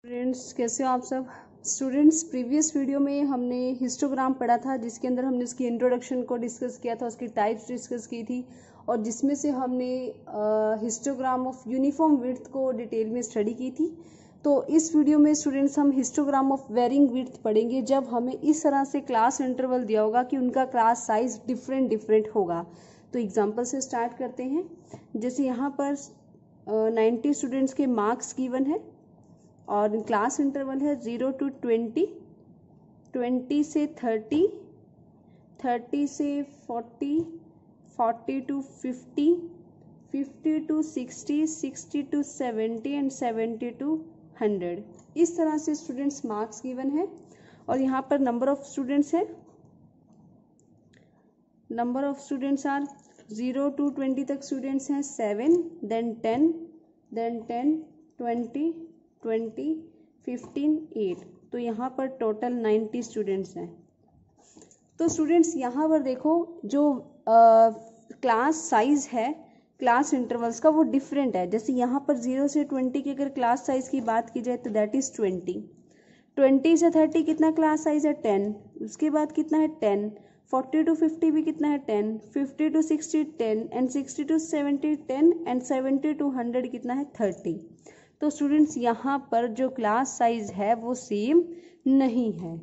Students कैसे हो आप सब। स्टूडेंट्स प्रीवियस वीडियो में हमने हिस्टोग्राम पढ़ा था, जिसके अंदर हमने उसकी इंट्रोडक्शन को डिस्कस किया था, उसकी टाइप्स डिस्कस की थी, और जिसमें से हमने हिस्टोग्राम ऑफ यूनिफॉर्म विड्थ को डिटेल में स्टडी की थी। तो इस वीडियो में स्टूडेंट्स हम हिस्टोग्राम ऑफ वेरिंग विड्थ पढ़ेंगे, जब हमें इस तरह से क्लास इंटरवल दिया होगा कि उनका क्लास साइज डिफरेंट डिफरेंट होगा। तो एग्जाम्पल से स्टार्ट करते हैं। जैसे यहाँ पर 90 स्टूडेंट्स के मार्क्स गिवन है और क्लास इंटरवल है 0 to 20, 20 से 30, 30 से 40, 40 to 50, 50 to 60, 60 to 70 and 70 to 100। इस तरह से स्टूडेंट्स मार्क्स गिवन है। और यहाँ पर नंबर ऑफ स्टूडेंट्स है, number of students are 0 to 20 तक स्टूडेंट्स हैं 7, देन 10, देन 10, 20, 20, 15, 8। तो यहाँ पर टोटल 90 स्टूडेंट्स हैं। तो स्टूडेंट्स यहाँ पर देखो, जो क्लास साइज है क्लास इंटरवल्स का वो डिफरेंट है। जैसे यहाँ पर 0 से 20 की अगर क्लास साइज की बात की जाए तो दैट इज 20, 20 से 30 कितना क्लास साइज है 10, उसके बाद कितना है 10, 40 to 50 भी कितना है 10, 50 to 60 10 and 60 to 70 10 and 70 to 100 कितना है 30। तो स्टूडेंट्स यहाँ पर जो क्लास साइज है वो सेम नहीं है,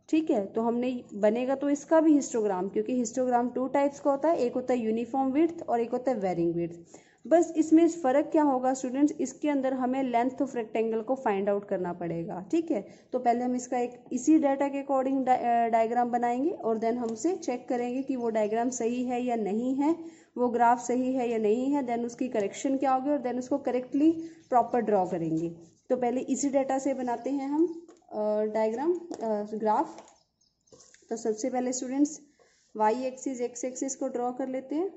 ठीक है। तो हमने बनेगा तो इसका भी हिस्टोग्राम, क्योंकि हिस्टोग्राम 2 टाइप्स का होता है, एक होता है यूनिफॉर्म विड्थ और एक होता है वेरिंग विड्थ। बस इसमें फ़र्क क्या होगा स्टूडेंट्स, इसके अंदर हमें लेंथ ऑफ रेक्टेंगल को फाइंड आउट करना पड़ेगा, ठीक है। तो पहले हम इसका एक इसी डाटा के अकॉर्डिंग डायग्राम बनाएंगे और देन हमसे चेक करेंगे कि वो डायग्राम सही है या नहीं है, वो ग्राफ सही है या नहीं है, देन उसकी करेक्शन क्या होगी और देन उसको करेक्टली प्रॉपर ड्रॉ करेंगे। तो पहले इसी डाटा से बनाते हैं हम डायग्राम ग्राफ। तो सबसे पहले students Y axis X axis को ड्रॉ कर लेते हैं।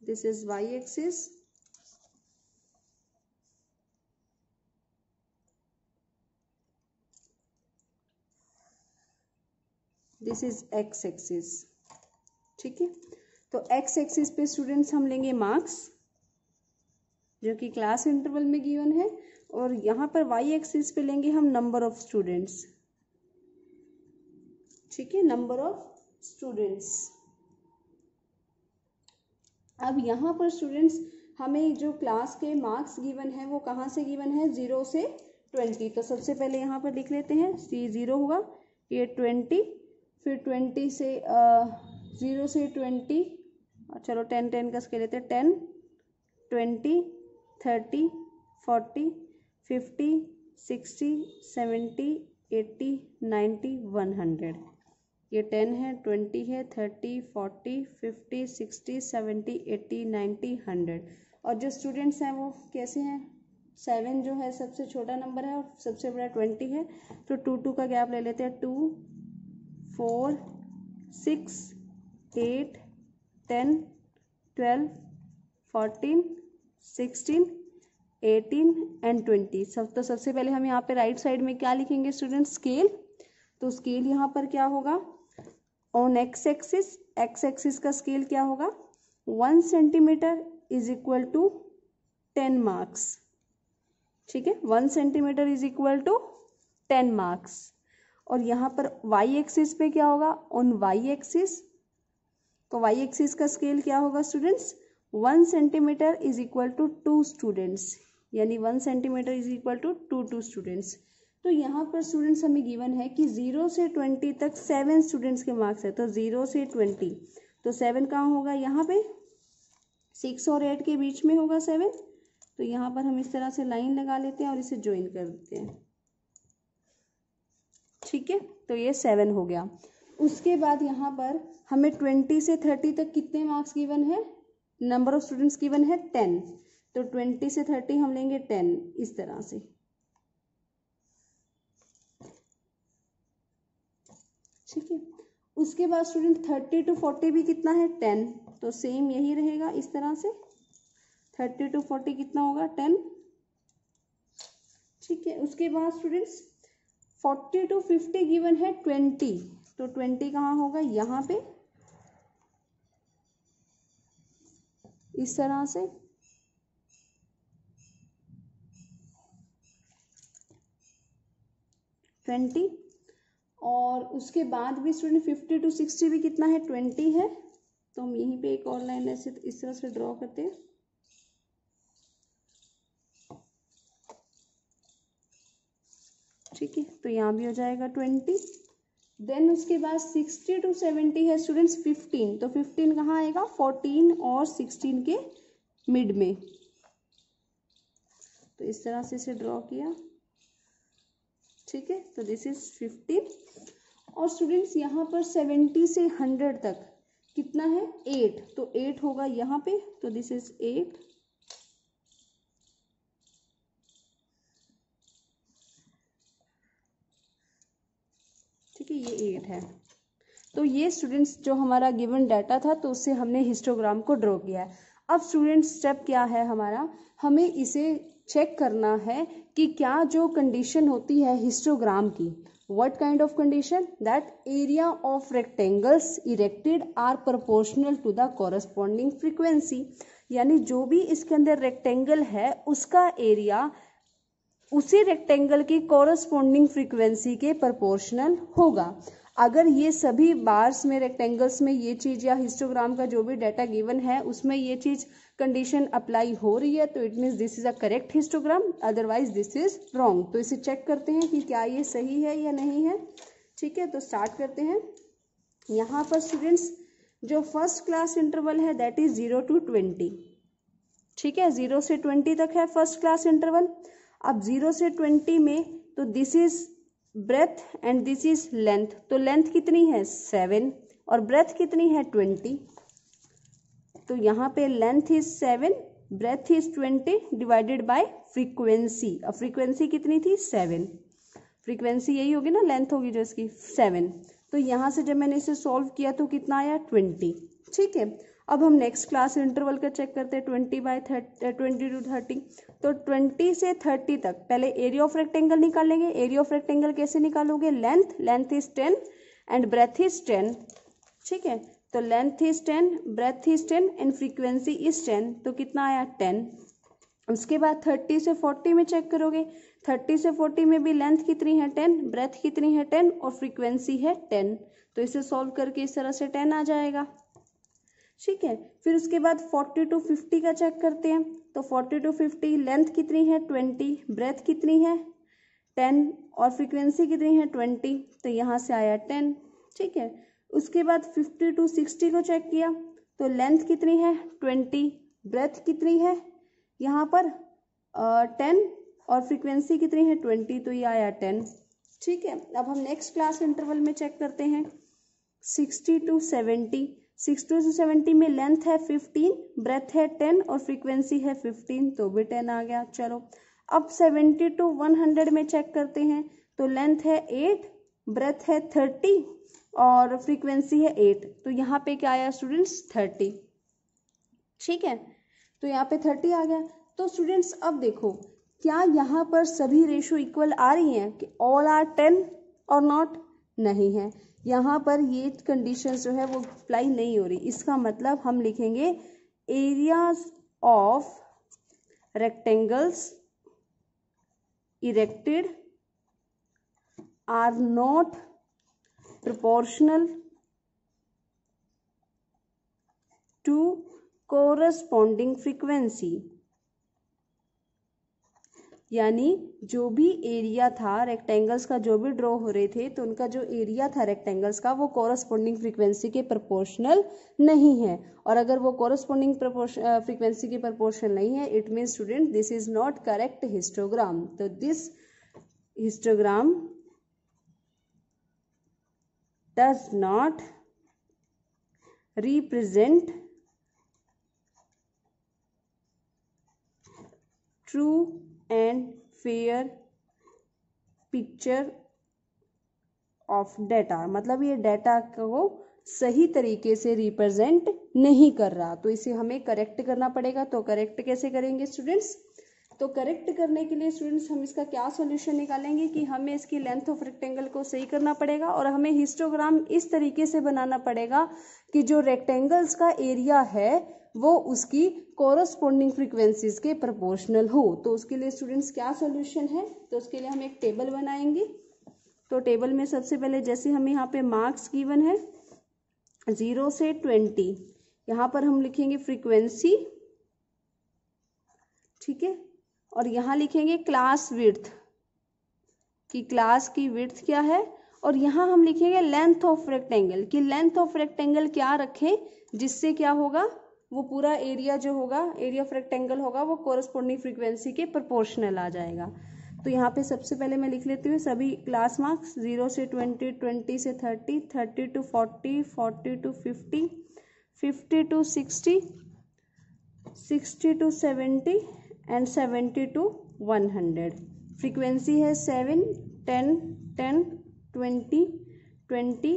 This is Y axis, this is X axis, ठीक है। तो एक्स एक्सिस पे स्टूडेंट्स हम लेंगे मार्क्स जो कि क्लास इंटरवल में गिवन है, और यहाँ पर वाई एक्सिस पे लेंगे हम नंबर ऑफ स्टूडेंट्स, ठीक है, नंबर ऑफ स्टूडेंट्स। अब यहाँ पर स्टूडेंट्स हमें जो क्लास के मार्क्स गिवन है वो कहाँ से गिवन है, 0 से 20। तो सबसे पहले यहाँ पर लिख लेते हैं, सी 0 होगा, ये 20, फिर 20 से 0 से 20, चलो 10 10 का स्केल लेते हैं, 10, 20, 30, 40, 50, 60, 70, 80, 90, 100। ये 10 है, 20 है, 30, 40, 50, 60, 70, 80, 90, 100। और जो स्टूडेंट्स हैं वो कैसे हैं, 7 जो है सबसे छोटा नंबर है और सबसे बड़ा 20 है। तो 2 2 का गैप ले लेते हैं, 2, 4, 6, 8, 10, 12, 14, 16, 18 एंड 20। तो सबसे पहले हम यहाँ पे राइट साइड में क्या लिखेंगे स्टूडेंट, स्केल। तो स्केल यहाँ पर क्या होगा, ऑन एक्स एक्सिस का स्केल क्या होगा, 1 centimetre is equal to 10 marks, ठीक है, 1 centimetre is equal to 10 marks. और यहाँ पर वाई एक्सिस पे क्या होगा, ऑन वाई एक्सिस, तो वाई एक्सिस का स्केल क्या होगा students, 1 centimetre is equal to 2 students, यानी 1 centimetre is equal to 2 students. तो यहाँ पर स्टूडेंट्स हमें गिवन है कि 0 से 20 तक 7 स्टूडेंट्स के मार्क्स है। तो 0 से 20, तो 7 कहाँ होगा, यहाँ पे 6 और 8 के बीच में होगा 7। तो यहाँ पर हम इस तरह से लाइन लगा लेते हैं और इसे ज्वाइन कर देते हैं, ठीक है। तो ये 7 हो गया। उसके बाद यहाँ पर हमें 20 से 30 तक कितने मार्क्स गिवन है, नंबर ऑफ स्टूडेंट्स गिवन है 10। तो 20 से 30 हम लेंगे 10 इस तरह से, ठीक है। उसके बाद स्टूडेंट 30 to 40 भी कितना है 10, तो सेम यही रहेगा इस तरह से, 30 to 40 कितना होगा 10, ठीक है। उसके बाद स्टूडेंट्स 40 to 50 गिवन है 20, तो 20 कहाँ होगा, यहाँ पे इस तरह से, ट्वेंटी। और उसके बाद भी स्टूडेंट 50 to 60 भी कितना है, 20 है। तो हम यहीं पे एक और लाइन ऐसे इस तरह से ड्रॉ करते हैं। ठीक है, तो यहाँ भी हो जाएगा 20। देन उसके बाद 60 to 70 है स्टूडेंट्स 15, तो 15 कहाँ आएगा, 14 और 16 के मिड में। तो इस तरह से इसे ड्रॉ किया। ठीक है, तो दिस इज 15। और स्टूडेंट्स यहाँ पर 70 से 100 तक कितना है, 8, तो 8 होगा यहाँ पे, तो दिस इज 8। ठीक है, ये 8 है। तो ये स्टूडेंट्स जो हमारा गिवन डाटा था, तो उससे हमने हिस्टोग्राम को ड्रॉ किया है। अब स्टूडेंट्स स्टेप क्या है हमारा, हमें इसे चेक करना है कि क्या जो कंडीशन होती है हिस्टोग्राम की, what kind of condition, that area of rectangles erected are proportional to the corresponding frequency, यानी जो भी इसके अंदर रेक्टेंगल है उसका एरिया उसी रेक्टेंगल की कॉरस्पॉन्डिंग फ्रीक्वेंसी के प्रोपोर्शनल होगा। अगर ये सभी बार्स में, रेक्टेंगल्स में ये चीज, या हिस्टोग्राम का जो भी डाटा गिवन है उसमें ये चीज कंडीशन अप्लाई हो रही है, तो it means this is a correct histogram, otherwise this is wrong. तो इसे चेक करते हैं कि क्या ये सही है या नहीं है। ठीक है, तो स्टार्ट करते हैं। यहाँ पर स्टूडेंट्स जो फर्स्ट क्लास इंटरवल है दैट इज 0 to 20। ठीक है, 0 से 20 तक है फर्स्ट क्लास इंटरवल। अब 0 से 20 में तो this is breadth and this is length, तो लेंथ कितनी है 7 और ब्रेथ कितनी है 20, तो यहाँ पे length is 7, breadth is 20 divided by frequency. अब फ्रीक्वेंसी कितनी थी 7, फ्रीक्वेंसी यही होगी ना, लेंथ होगी जो इसकी 7। तो यहाँ से जब मैंने इसे सॉल्व किया तो कितना आया 20। ठीक है, अब हम नेक्स्ट क्लास इंटरवल का चेक करते हैं, 20 to 30। तो 20 से 30 तक पहले एरिया ऑफ रेक्टेंगल निकालेंगे। एरिया ऑफ रेक्टेंगल कैसे निकालोगे, length is 10 and breadth is 10। ठीक है, तो length is 10, breadth is 10 and frequency is 10, तो कितना आया 10। उसके बाद 30 से 40 में चेक करोगे, 30 से 40 में भी लेंथ कितनी है 10, ब्रेथ कितनी है 10 और फ्रीक्वेंसी है 10। तो इसे सॉल्व करके इस तरह से 10 आ जाएगा। ठीक है, फिर उसके बाद 40 to 50 का चेक करते हैं। तो 40 to 50 लेंथ कितनी है 20, ब्रेथ कितनी है 10 और फ्रीक्वेंसी कितनी है 20, तो यहाँ से आया 10। ठीक है, उसके बाद 50 to 60 को चेक किया, तो लेंथ कितनी है 20, ब्रेथ कितनी है यहाँ पर 10 और फ्रीक्वेंसी कितनी है 20, तो ये आया 10। ठीक है, अब हम नेक्स्ट क्लास इंटरवल में चेक करते हैं 60 to 70। 60 to 70 में लेंथ है 15, ब्रेथ है 10 और फ्रीक्वेंसी है 15, तो भी 10 आ गया। चलो अब 70 to 100 में चेक करते हैं, तो लेंथ है 8, ब्रेथ है 30 और फ्रीक्वेंसी है 8, तो यहाँ पे क्या आया स्टूडेंट्स 30। ठीक है, तो यहाँ पे 30 आ गया। तो स्टूडेंट्स अब देखो, क्या यहाँ पर सभी रेशो इक्वल आ रही हैं कि ऑल आर 10 और नॉट, नहीं है। यहाँ पर ये कंडीशन जो है वो अप्लाई नहीं हो रही। इसका मतलब हम लिखेंगे areas of rectangles erected are not proportional to corresponding frequency, यानी जो भी एरिया था रेक्टेंगल्स का, जो भी ड्रॉ हो रहे थे, तो उनका जो एरिया था रेक्टेंगल्स का वो कॉरस्पॉन्डिंग फ्रीक्वेंसी के प्रोपोर्शनल नहीं है। और अगर वो कॉरस्पॉन्डिंग फ्रीक्वेंसी के प्रोपोर्शनल नहीं है, it means student this is not correct histogram. तो this histogram does not represent true and fair picture of data, मतलब ये डाटा को सही तरीके से रिप्रेजेंट नहीं कर रहा, तो इसे हमें करेक्ट करना पड़ेगा। तो करेक्ट कैसे करेंगे स्टूडेंट्स, तो करेक्ट करने के लिए स्टूडेंट्स हम इसका क्या सॉल्यूशन निकालेंगे कि हमें इसकी लेंथ ऑफ रेक्टेंगल को सही करना पड़ेगा और हमें हिस्टोग्राम इस तरीके से बनाना पड़ेगा कि जो रेक्टेंगल्स का एरिया है वो उसकी कोरस्पोंडिंग फ्रीक्वेंसीज के प्रोपोर्शनल हो। तो उसके लिए स्टूडेंट्स क्या सॉल्यूशन है, तो उसके लिए हम एक टेबल बनाएंगे। तो टेबल में सबसे पहले जैसे हमें यहाँ पे मार्क्स गिवन है 0 से 20, यहाँ पर हम लिखेंगे फ्रीक्वेंसी, ठीक है, और यहाँ लिखेंगे क्लास विड्थ कि क्लास की विड्थ क्या है, और यहाँ हम लिखेंगे लेंथ ऑफ रेक्टेंगल कि लेंथ ऑफ रेक्टेंगल क्या रखें जिससे क्या होगा, वो पूरा एरिया जो होगा, एरिया ऑफ रेक्टेंगल होगा, वो कोरस्पोंडिंग फ्रीक्वेंसी के प्रोपोर्शनल आ जाएगा। तो यहाँ पे सबसे पहले मैं लिख लेती हूँ सभी क्लास मार्क्स 0 से 20, 20 से 30, 30 to 40, 40 to 50, 50 to 60, 60 to 70 and 70 to 100। Frequency है 7, 10, 10, 20, 20,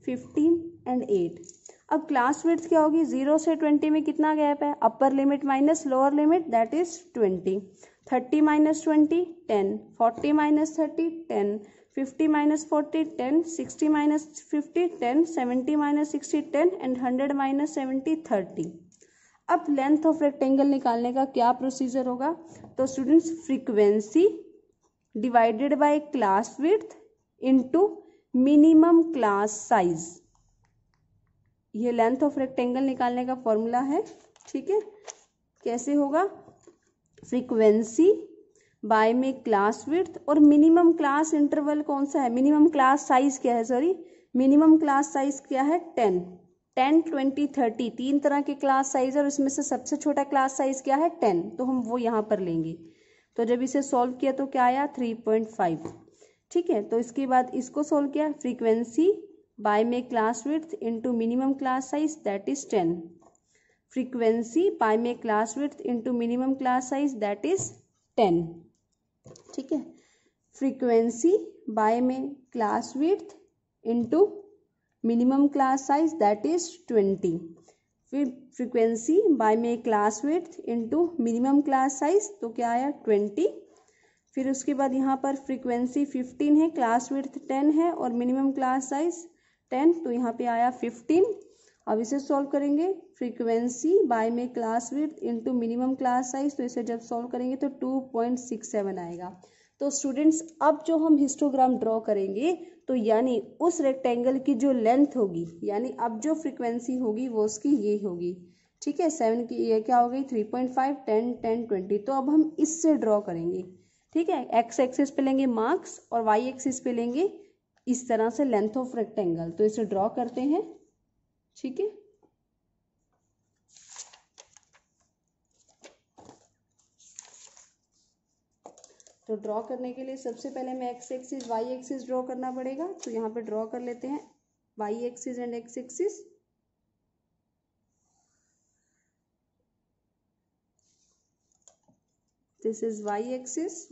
15 एंड 8। अब क्लास विड्थ क्या होगी, 0 से 20 में कितना गैप है, upper limit minus lower limit that is 20, 30 minus 20 10, 40 minus 30 10, 50 minus 40 10, 60 minus 50 10, 70 minus 60 10 and 100 minus 70 30। अब लेंथ ऑफ रेक्टेंगल निकालने का क्या प्रोसीजर होगा, तो students frequency divided by class width into minimum class size, ये लेंथ ऑफ रेक्टेंगल निकालने का formula है। ठीक है, कैसे होगा, फ्रीक्वेंसी बाय में क्लास विड्थ और मिनिमम क्लास इंटरवल कौन सा है, मिनिमम क्लास साइज क्या है, सॉरी मिनिमम क्लास साइज क्या है 10, 10, 20, 30 तीन तरह के क्लास साइज और इसमें से सबसे छोटा क्लास साइज क्या है 10, तो हम वो यहाँ पर लेंगे। तो जब इसे सॉल्व किया तो क्या आया 3.5। ठीक है, तो इसके बाद इसको सॉल्व किया, फ्रीक्वेंसी बाय में class width into minimum class size that is 10, frequency by में class width into minimum class size that is 10। ठीक है, फ्रीक्वेंसी बाय में class width into minimum class size that is 20, फिर frequency by में class width into minimum class size तो क्या आया 20, फिर उसके बाद यहाँ पर फ्रीक्वेंसी 15 है, क्लास विड्थ 10 है और मिनिमम क्लास साइज 10, तो यहाँ पे आया 15। अब इसे सॉल्व करेंगे, फ्रीक्वेंसी बाय में class width into minimum class size, तो इसे जब सॉल्व करेंगे तो 2.67 आएगा। तो स्टूडेंट्स अब जो हम हिस्टोग्राम ड्रॉ करेंगे तो यानी उस रेक्टेंगल की जो लेंथ होगी, यानी अब जो फ्रीक्वेंसी होगी वो उसकी ये होगी। ठीक है, 7 की ये क्या हो गई 3.5, 10, 10, 20। तो अब हम इससे ड्रॉ करेंगे। ठीक है, एक्स एक्सिस पे लेंगे मार्क्स और वाई एक्सिस पे लेंगे इस तरह से लेंथ ऑफ रेक्टेंगल। तो इसे ड्रॉ करते हैं। ठीक है, तो ड्रॉ करने के लिए सबसे पहले मैं X axis Y axis draw करना पड़ेगा। तो यहाँ पे ड्रॉ कर लेते हैं Y axis and X axis. This is Y axis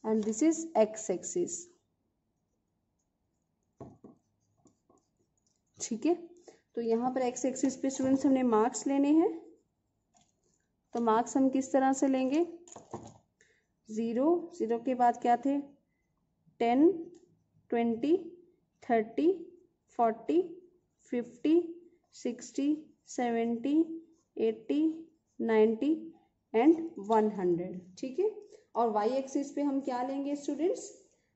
and this is x axis। ठीक है, तो यहाँ पर x एक्सिस पे स्टूडेंट्स हमने मार्क्स लेने हैं। तो मार्क्स हम किस तरह से लेंगे, 0, 0 के बाद क्या थे 10, 20, 30, 40, 50, 60, 70, 80, 90 एंड 100। ठीक है, और वाई एक्सिस पे हम क्या लेंगे स्टूडेंट्स,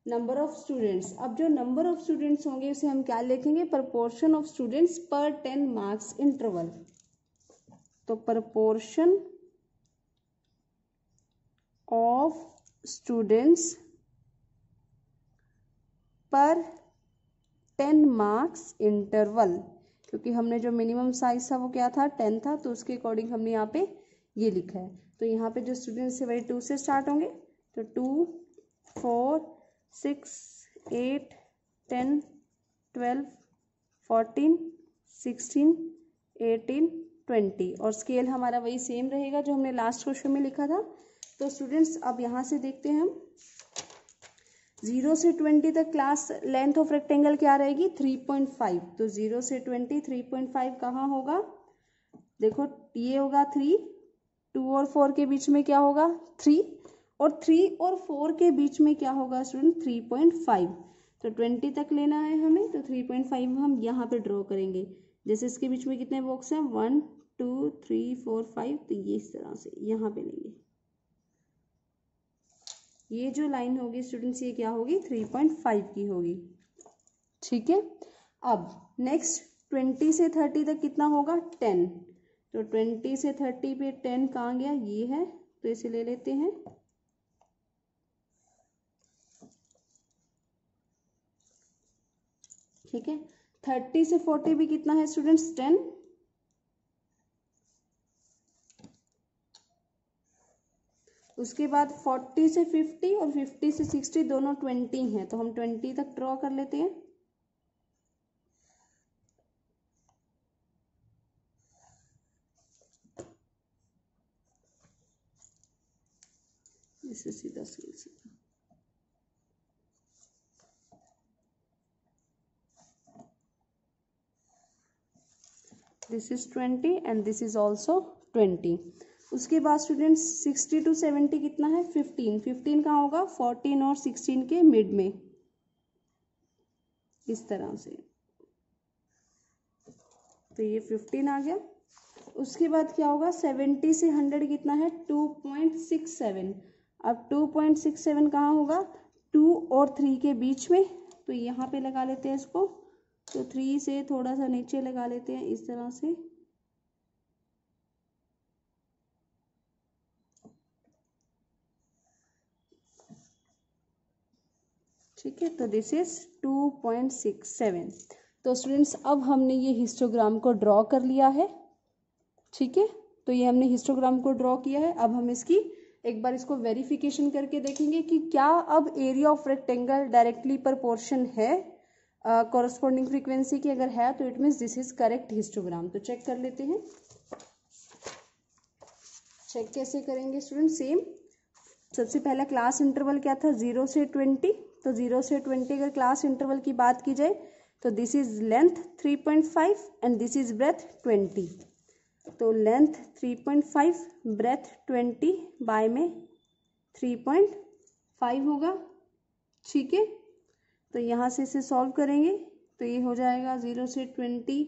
नंबर ऑफ स्टूडेंट्स। अब जो नंबर ऑफ स्टूडेंट्स होंगे उसे हम क्या लिखेंगे, प्रपोर्शन ऑफ स्टूडेंट्स पर 10 मार्क्स इंटरवल। तो प्रपोर्शन ऑफ स्टूडेंट्स पर 10 मार्क्स इंटरवल, क्योंकि हमने जो मिनिमम साइज था वो क्या था 10 था, तो उसके अकॉर्डिंग हमने यहाँ पे ये लिखा है। तो यहाँ पे जो स्टूडेंट्स है वही 2 से स्टार्ट होंगे। तो 2, 4, 6, 8, 10, 12, 14, 16, 18, 20 और स्केल हमारा वही सेम रहेगा जो हमने लास्ट क्वेश्चन में लिखा था। तो स्टूडेंट्स अब यहाँ से देखते हैं हम 0 से 20 तक क्लास लेंथ ऑफ रेक्टेंगल क्या रहेगी 3.5। तो 0 से 20 3.5 कहाँ होगा, देखो ये होगा 3, 2 और 4 के बीच में क्या होगा 3, और 3 और 4 के बीच में क्या होगा स्टूडेंट 3.5। तो 20 तक लेना है हमें, तो 3.5 हम यहाँ पे ड्रॉ करेंगे। जैसे इसके बीच में कितने बॉक्स हैं 1 2 3 4 5, तो ये इस तरह से यहाँ पे लेंगे। ये जो लाइन होगी स्टूडेंट्स ये क्या होगी 3.5 की होगी, ठीक है। अब नेक्स्ट 20 से 30 तक कितना होगा 10। तो 20 से 30 पे 10 कहाँ गया, ये है, तो इसे ले लेते हैं। ठीक है, 30 से 40 भी कितना है स्टूडेंट्स 10। उसके बाद 40 से 50 और 50 से 60 दोनों 20 हैं, तो हम 20 तक ड्रॉ कर लेते हैं। इसे सीधा सीधा this is 20 and this is also 20। उसके बाद स्टूडेंट्स 60 to 70 कितना है 15। 15 कहाँ होगा 14 और 16 के मिड में, इस तरह से, तो ये 15 आ गया। उसके बाद क्या होगा 70 से 100 कितना है 2.67। अब 2.67 कहाँ होगा 2 और 3 के बीच में, तो यहाँ पे लगा लेते हैं इसको। तो 3 से थोड़ा सा नीचे लगा लेते हैं इस तरह से, ठीक है। तो दिस इज 2.67। तो स्टूडेंट्स अब हमने ये हिस्टोग्राम को ड्रॉ कर लिया है, ठीक है। तो ये हमने हिस्टोग्राम को ड्रॉ किया है। अब हम इसकी एक बार इसको वेरिफिकेशन करके देखेंगे कि क्या अब area of rectangle directly proportion है कॉरस्पॉन्डिंग फ्रीक्वेंसी की। अगर है तो it means this is correct histogram. तो चेक कर लेते हैं। चेक कैसे करेंगे स्टूडेंट, सेम सबसे पहला क्लास इंटरवल क्या था 0 से 20। तो 0 से 20 अगर क्लास इंटरवल की बात की जाए तो this is length 3.5 and this is breadth 20। तो लेंथ 3.5 ब्रेथ 20 बाय में 3.5 होगा, ठीक है। तो यहाँ से इसे सॉल्व करेंगे तो ये हो जाएगा 0 से 20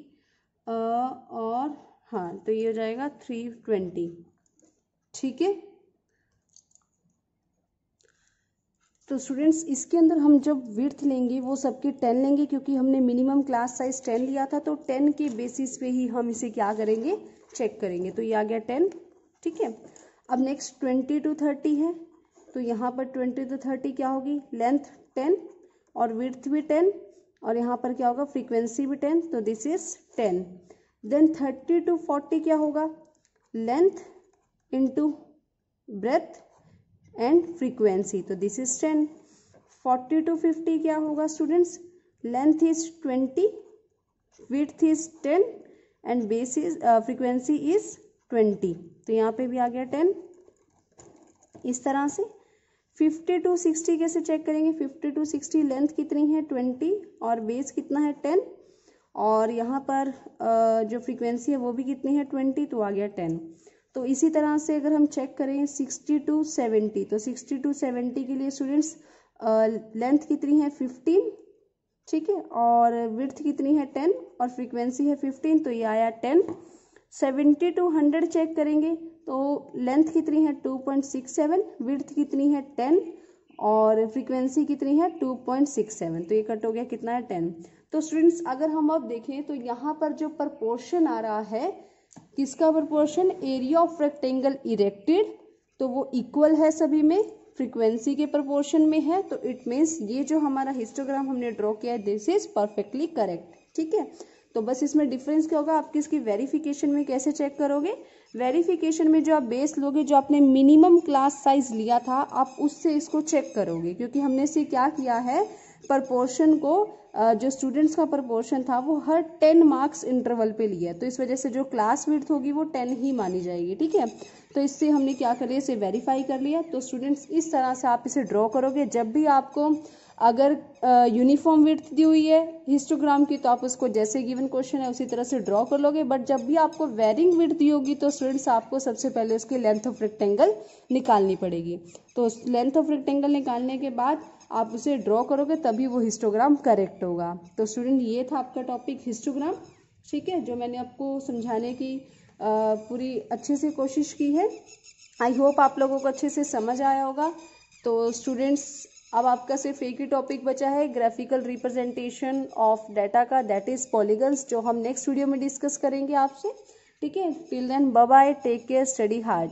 और हाँ तो ये हो जाएगा 320, ठीक है। तो स्टूडेंट्स इसके अंदर हम जब विड्थ लेंगे वो सबके 10 लेंगे, क्योंकि हमने मिनिमम क्लास साइज 10 लिया था। तो 10 के बेसिस पे ही हम इसे क्या करेंगे चेक करेंगे। तो ये आ गया 10, ठीक है। अब नेक्स्ट 20 to 30 है, तो यहाँ पर 20 to 30 क्या होगी लेंथ 10 और विड्थ भी 10 और यहाँ पर क्या होगा फ्रीक्वेंसी भी 10। तो दिस इज 10। देन 30 to 40 क्या होगा length into breadth and frequency, तो दिस इज 10। 40 to 50 क्या होगा students length is 20, width is 10 and base is frequency is 20। तो यहाँ पे भी आ गया 10 इस तरह से। 50 to 60 कैसे चेक करेंगे 50 to 60 लेंथ कितनी है 20 और बेस कितना है 10 और यहाँ पर जो फ्रीक्वेंसी है वो भी कितनी है 20, तो आ गया 10। तो इसी तरह से अगर हम चेक करें 60 to 70, तो 60 to 70 के लिए स्टूडेंट्स लेंथ कितनी है 15, ठीक है, और विड्थ कितनी है 10 और फ्रीक्वेंसी है 15, तो ये आया 10। 70 to 100 चेक करेंगे तो लेंथ कितनी है 2.67, विड्थ कितनी है 10 और फ्रीक्वेंसी कितनी है 2.67, तो ये कट हो गया कितना है 10। तो स्टूडेंट्स अगर हम अब देखें तो यहाँ पर जो प्रपोर्शन आ रहा है किसका proportion area of rectangle erected, तो वो इक्वल है सभी में, फ्रीक्वेंसी के प्रपोर्शन में है। तो इट मीन्स ये जो हमारा हिस्टोग्राम हमने ड्रॉ किया है दिस इज परफेक्टली करेक्ट, ठीक है। तो बस इसमें डिफरेंस क्या होगा, आप किसकी वेरिफिकेशन में कैसे चेक करोगे, वेरिफिकेशन में जो आप बेस लोगे जो आपने मिनिमम क्लास साइज लिया था आप उससे इसको चेक करोगे, क्योंकि हमने इसे क्या किया है प्रपोर्शन को जो स्टूडेंट्स का प्रपोर्शन था वो हर 10 मार्क्स इंटरवल पे लिया है, तो इस वजह से जो क्लास विड्थ होगी वो 10 ही मानी जाएगी। ठीक है, तो इससे हमने क्या कर लिया, इसे वेरीफाई कर लिया। तो स्टूडेंट्स इस तरह से आप इसे ड्रॉ करोगे। जब भी आपको अगर यूनिफॉर्म विड्थ दी हुई है हिस्टोग्राम की तो आप उसको जैसे गिवन क्वेश्चन है उसी तरह से ड्रॉ कर लोगे। बट जब भी आपको वेरिंग विड्थ दी होगी तो स्टूडेंट्स आपको सबसे पहले उसकी लेंथ ऑफ रेक्टेंगल निकालनी पड़ेगी। तो लेंथ ऑफ रेक्टेंगल निकालने के बाद आप उसे ड्रॉ करोगे तभी वो हिस्टोग्राम करेक्ट होगा। तो स्टूडेंट ये था आपका टॉपिक हिस्टोग्राम। ठीक है, जो मैंने आपको समझाने की पूरी अच्छे से कोशिश की है। आई होप आप लोगों को अच्छे से समझ आया होगा। तो स्टूडेंट्स अब आपका सिर्फ एक ही टॉपिक बचा है, ग्राफिकल रिप्रेजेंटेशन ऑफ डाटा का, दैट इज पॉलीगन्स, जो हम नेक्स्ट वीडियो में डिस्कस करेंगे आपसे। ठीक है, till then bye bye, take care, study hard.